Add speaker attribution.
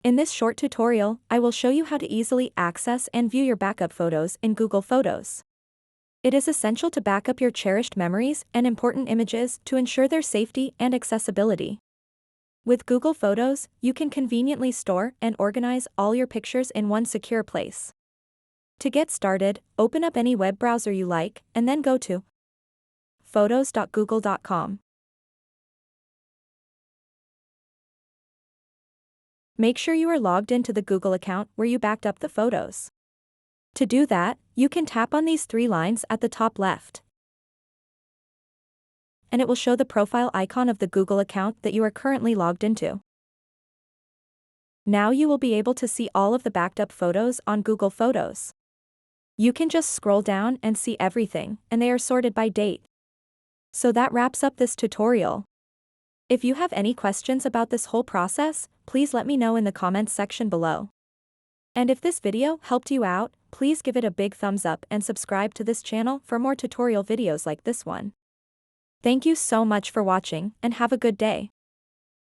Speaker 1: In this short tutorial, I will show you how to easily access and view your backup photos in Google Photos. It is essential to back up your cherished memories and important images to ensure their safety and accessibility. With Google Photos, you can conveniently store and organize all your pictures in one secure place. To get started, open up any web browser you like and then go to photos.google.com. Make sure you are logged into the Google account where you backed up the photos. To do that, you can tap on these three lines at the top left, and it will show the profile icon of the Google account that you are currently logged into. Now you will be able to see all of the backed up photos on Google Photos. You can just scroll down and see everything, and they are sorted by date. So that wraps up this tutorial. If you have any questions about this whole process, please let me know in the comments section below. And if this video helped you out, please give it a big thumbs up and subscribe to this channel for more tutorial videos like this one. Thank you so much for watching and have a good day.